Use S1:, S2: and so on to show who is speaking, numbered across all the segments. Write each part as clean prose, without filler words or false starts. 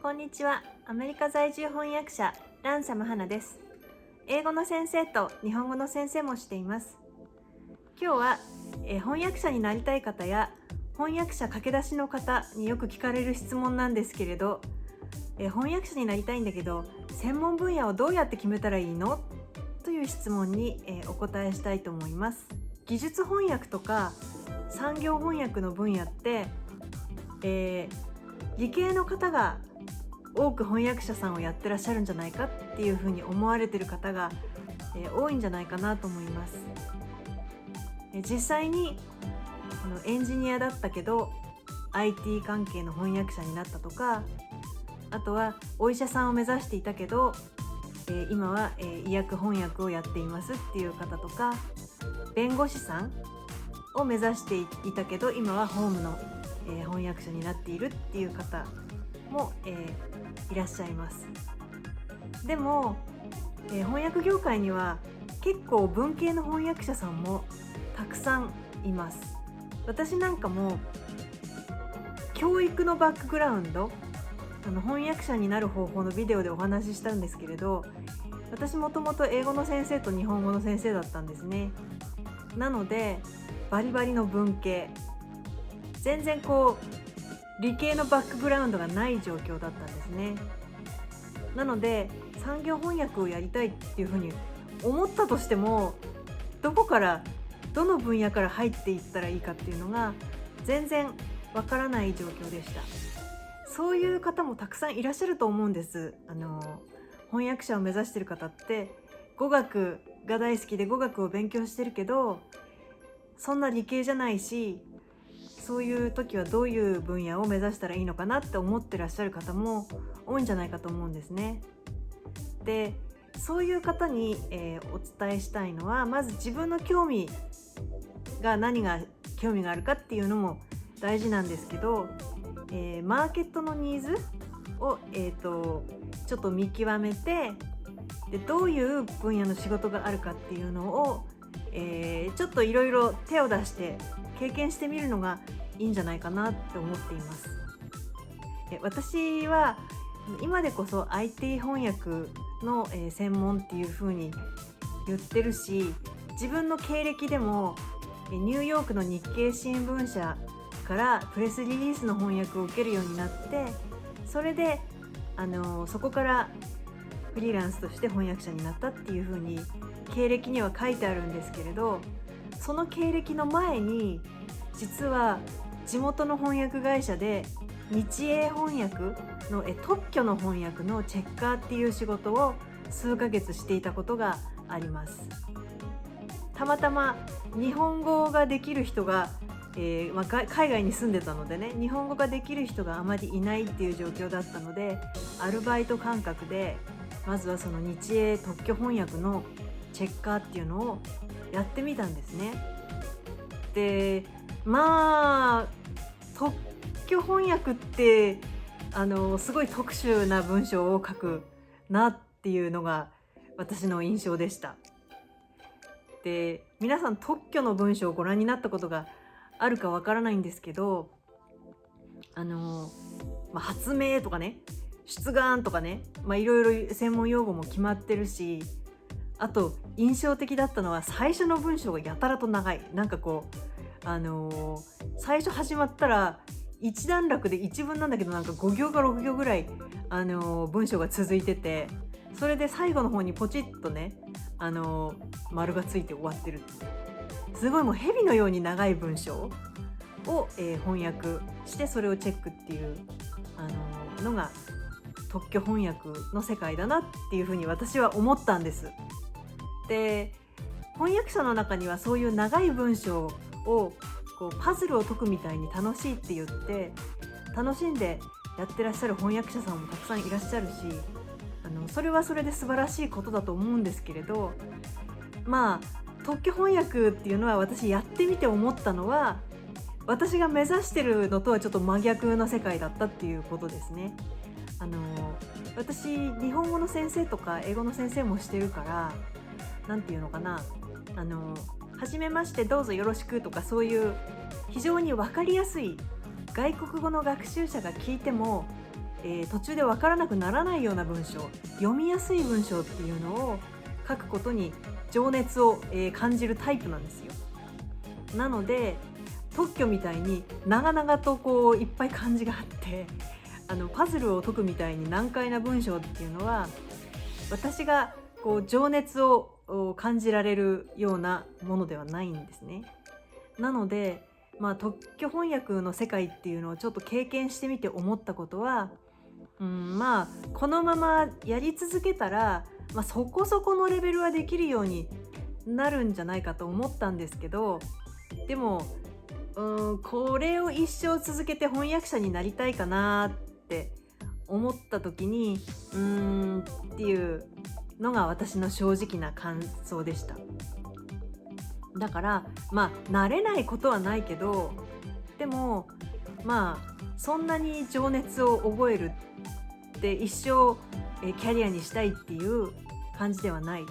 S1: こんにちは。アメリカ在住翻訳者ランサムハナです。英語の先生と日本語の先生もしています。今日は、翻訳者になりたい方や翻訳者駆け出しの方によく聞かれる質問なんですけれど、翻訳者になりたいんだけど専門分野をどうやって決めたらいいのという質問に、お答えしたいと思います。技術翻訳とか産業翻訳の分野って、理系の方が多く翻訳者さんをやってらっしゃるんじゃないかっていうふうに思われている方が、多いんじゃないかなと思います。実際にエンジニアだったけど IT 関係の翻訳者になったとか、あとはお医者さんを目指していたけど、今は、医薬翻訳をやっていますっていう方とか、弁護士さんを目指していたけど今は法務の、翻訳者になっているっていう方も、いらっしゃいます。でも、翻訳業界には結構文系の翻訳者さんもたくさんいます。私なんかも教育のバックグラウンド、翻訳者になる方法のビデオでお話ししたんですけれど、私もともと英語の先生と日本語の先生だったんですね。なのでバリバリの文系、全然理系のバックグラウンドがない状況だったんですね。なので産業翻訳をやりたいっていうふうに思ったとしても、どの分野から入っていったらいいかっていうのが全然わからない状況でした。そういう方もたくさんいらっしゃると思うんです。翻訳者を目指している方って語学が大好きで語学を勉強してるけど、そんな理系じゃないし、そういう時はどういう分野を目指したらいいのかなって思ってらっしゃる方も多いんじゃないかと思うんですね。で、そういう方に、お伝えしたいのは、まず自分の何が興味があるかっていうのも大事なんですけど、マーケットのニーズを、ちょっと見極めて、でどういう分野の仕事があるかっていうのを、ちょっといろいろ手を出して経験してみるのがいいんじゃないかなって思っています。私は今でこそ IT 翻訳の、専門っていう風に言ってるし、自分の経歴でもニューヨークの日経新聞社からプレスリリースの翻訳を受けるようになって、それでそこからフリーランスとして翻訳者になったっていう風に経歴には書いてあるんですけれど、その経歴の前に実は地元の翻訳会社で日英翻訳の特許の翻訳のチェッカーっていう仕事を数ヶ月していたことがあります。たまたま日本語ができる人が、海外に住んでたのでね、日本語ができる人があまりいないっていう状況だったので、アルバイト感覚でまずはその日英特許翻訳のチェッカーっていうのをやってみたんですね。で、特許翻訳ってすごい特殊な文章を書くなっていうのが私の印象でした。で、皆さん特許の文章をご覧になったことがあるかわからないんですけど、発明とかね、出願とかね、いろいろ専門用語も決まってるし、あと印象的だったのは最初の文章がやたらと長い。最初始まったら一段落で一文なんだけど、5行か6行ぐらい、文章が続いてて、それで最後の方にポチッとね、丸がついて終わってる。すごいもう蛇のように長い文章を、翻訳してそれをチェックっていうのが特許翻訳の世界だなっていうふうに私は思ったんです。で、翻訳者の中にはそういう長い文章をパズルを解くみたいに楽しいって言って楽しんでやってらっしゃる翻訳者さんもたくさんいらっしゃるし、それはそれで素晴らしいことだと思うんですけれど、特許翻訳っていうのは私やってみて思ったのは、私が目指してるのとはちょっと真逆の世界だったっていうことですね。私日本語の先生とか英語の先生もしてるから、なんていうのかな、はじめましてどうぞよろしくとか、そういう非常に分かりやすい外国語の学習者が聞いても途中で分からなくならないような文章、読みやすい文章っていうのを書くことに情熱を、感じるタイプなんですよ。なので特許みたいに長々とこういっぱい漢字があってパズルを解くみたいに難解な文章っていうのは私がこう情熱を感じられるようなものではないんですね。なので、特許翻訳の世界っていうのをちょっと経験してみて思ったことは、このままやり続けたら、そこそこのレベルはできるようになるんじゃないかと思ったんですけど、でもこれを一生続けて翻訳者になりたいかなって思った時にっていうのが私の正直な感想でした。だから慣れないことはないけど、でもそんなに情熱を覚えるって一生キャリアにしたいっていう感じではない。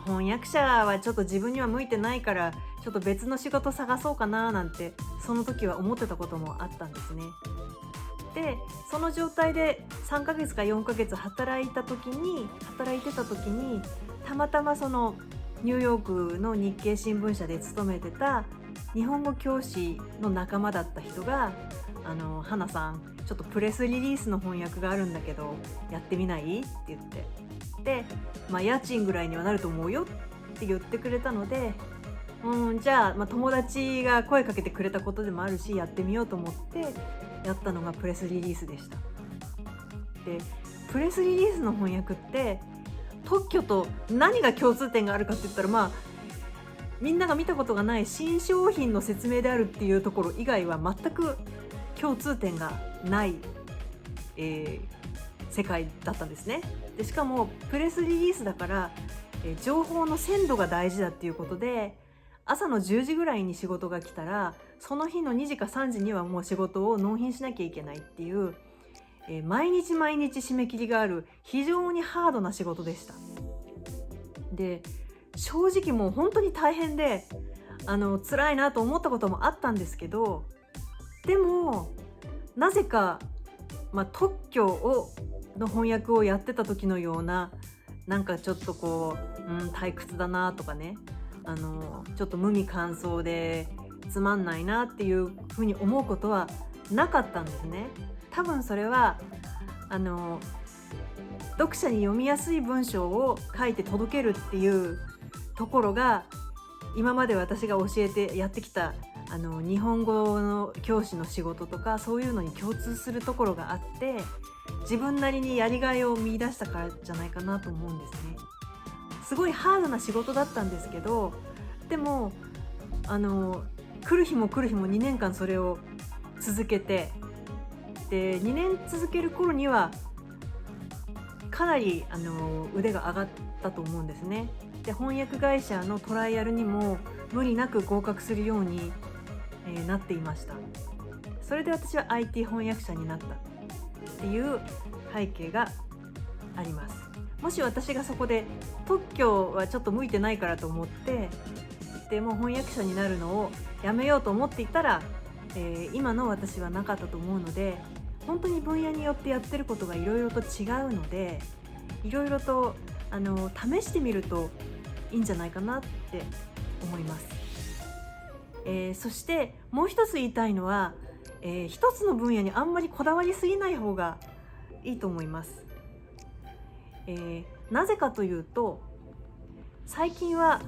S1: 翻訳者はちょっと自分には向いてないからちょっと別の仕事探そうかななんてその時は思ってたこともあったんですね。でその状態で3ヶ月か4ヶ月働いてた時にたまたまそのニューヨークの日経新聞社で勤めてた日本語教師の仲間だった人が花さんちょっとプレスリリースの翻訳があるんだけどやってみない?って言ってで、家賃ぐらいにはなると思うよって言ってくれたのでじゃあ、友達が声かけてくれたことでもあるしやってみようと思ってやったのがプレスリリースでした。でプレスリリースの翻訳って特許と何が共通点があるかって言ったらみんなが見たことがない新商品の説明であるっていうところ以外は全く共通点がない、世界だったんですね。でしかもプレスリリースだから、情報の鮮度が大事だっていうことで朝の10時ぐらいに仕事が来たらその日の2時か3時にはもう仕事を納品しなきゃいけないっていう、毎日締め切りがある非常にハードな仕事でした。で正直もう本当に大変で辛いなと思ったこともあったんですけど、でもなぜか、特許の翻訳をやってた時のようななんかちょっとこう、退屈だなとかねちょっと無味乾燥でつまんないなっていうふうに思うことはなかったんですね。多分それは読者に読みやすい文章を書いて届けるっていうところが今まで私が教えてやってきた日本語の教師の仕事とかそういうのに共通するところがあって自分なりにやりがいを見出したからじゃないかなと思うんですね。すごいハードな仕事だったんですけど、でも来る日も2年間それを続けてで2年続ける頃にはかなり腕が上がったと思うんですね。で翻訳会社のトライアルにも無理なく合格するように、なっていました。それで私は IT 翻訳者になったっていう背景があります。もし私がそこで特許はちょっと向いてないからと思ってでもう翻訳者になるのをやめようと思っていたら、今の私はなかったと思うので本当に分野によってやってることがいろいろと違うのでいろいろと試してみるといいんじゃないかなって思います。そしてもう一つ言いたいのは、一つの分野にあんまりこだわりすぎない方がいいと思います。なぜかというと最近は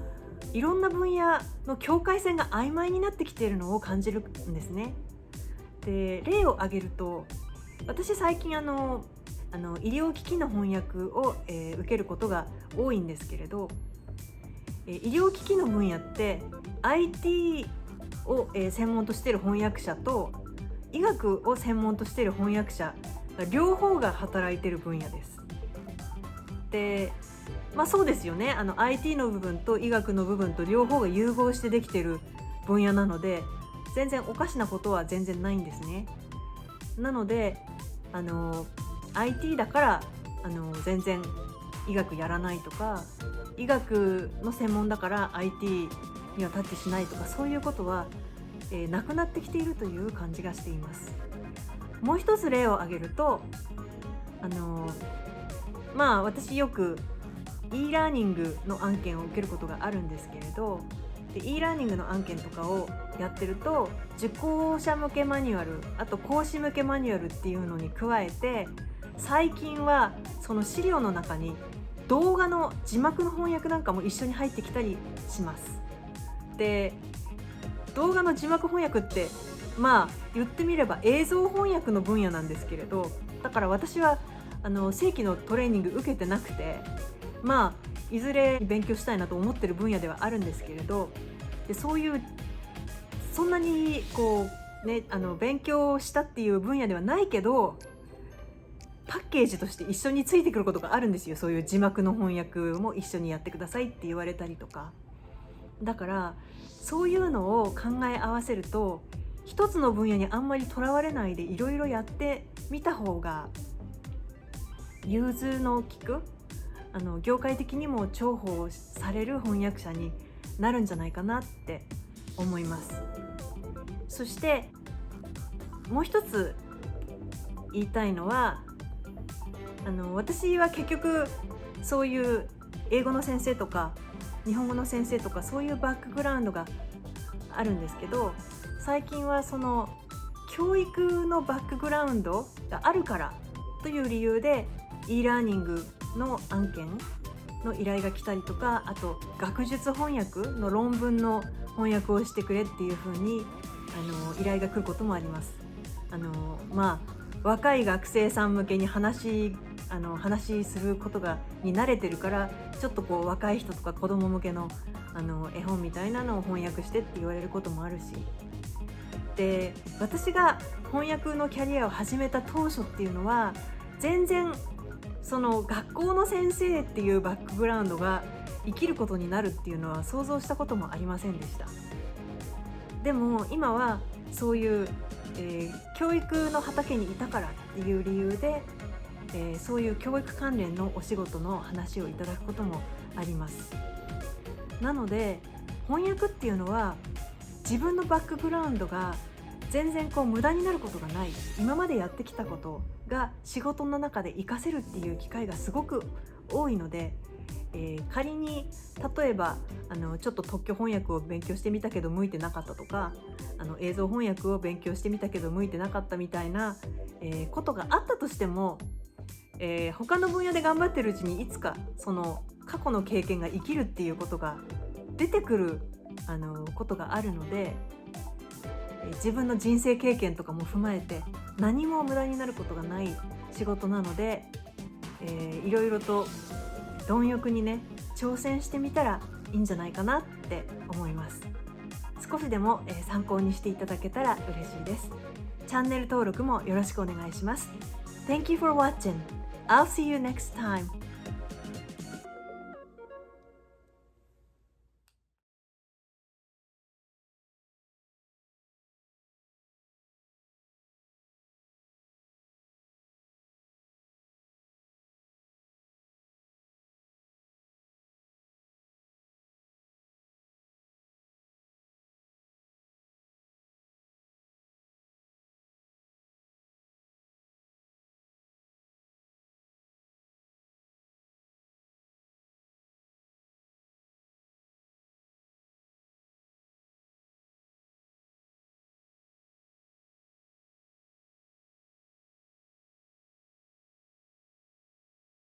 S1: いろんな分野の境界線が曖昧になってきているのを感じるんですね。で例を挙げると私最近医療機器の翻訳を、受けることが多いんですけれど医療機器の分野って IT を、専門としている翻訳者と医学を専門としている翻訳者両方が働いている分野です。でそうですよねIT の部分と医学の部分と両方が融合してできている分野なので全然おかしなことは全然ないんですね。なのでIT だから全然医学やらないとか医学の専門だから IT にはタッチしないとかそういうことは、なくなってきているという感じがしています。もう一つ例を挙げると私よく e ラーニングの案件を受けることがあるんですけれど、で e ラーニングの案件とかをやってると、受講者向けマニュアル、あと講師向けマニュアルっていうのに加えて、最近はその資料の中に動画の字幕の翻訳なんかも一緒に入ってきたりします。で、動画の字幕翻訳って言ってみれば映像翻訳の分野なんですけれど、だから私は正規のトレーニング受けてなくて、いずれ勉強したいなと思ってる分野ではあるんですけれど、でそういうそんなに勉強したっていう分野ではないけど、パッケージとして一緒についてくることがあるんですよ。そういう字幕の翻訳も一緒にやってくださいって言われたりとか。だからそういうのを考え合わせると、一つの分野にあんまりとらわれないでいろいろやってみた方が融通の利く、業界的にも重宝される翻訳者になるんじゃないかなって思います。そしてもう一つ言いたいのは、私は結局そういう英語の先生とか日本語の先生とかそういうバックグラウンドがあるんですけど、最近はその教育のバックグラウンドがあるからという理由で e ラーニングの案件の依頼が来たりとか、あと学術翻訳の論文の翻訳をしてくれっていう風に依頼が来ることもあります。若い学生さん向けに話することに慣れてるから、ちょっと若い人とか子供向けの絵本みたいなのを翻訳してって言われることもあるし、で私が翻訳のキャリアを始めた当初っていうのは、全然その学校の先生っていうバックグラウンドが生きることになるっていうのは想像したこともありませんでした。でも今はそういう、教育の畑にいたからっていう理由で、そういう教育関連のお仕事の話をいただくこともあります。なので翻訳っていうのは自分のバックグラウンドが全然無駄になることがない、今までやってきたことが仕事の中で活かせるっていう機会がすごく多いので、仮に例えばちょっと特許翻訳を勉強してみたけど向いてなかったとか、映像翻訳を勉強してみたけど向いてなかったみたいな、ことがあったとしても、他の分野で頑張ってるうちにいつかその過去の経験が生きるっていうことが出てくることがあるので、自分の人生経験とかも踏まえて何も無駄になることがない仕事なので、いろいろと貪欲にね挑戦してみたらいいんじゃないかなって思います。少しでも、参考にしていただけたら嬉しいです。チャンネル登録もよろしくお願いします。Thank you for watching. I'll see you next time.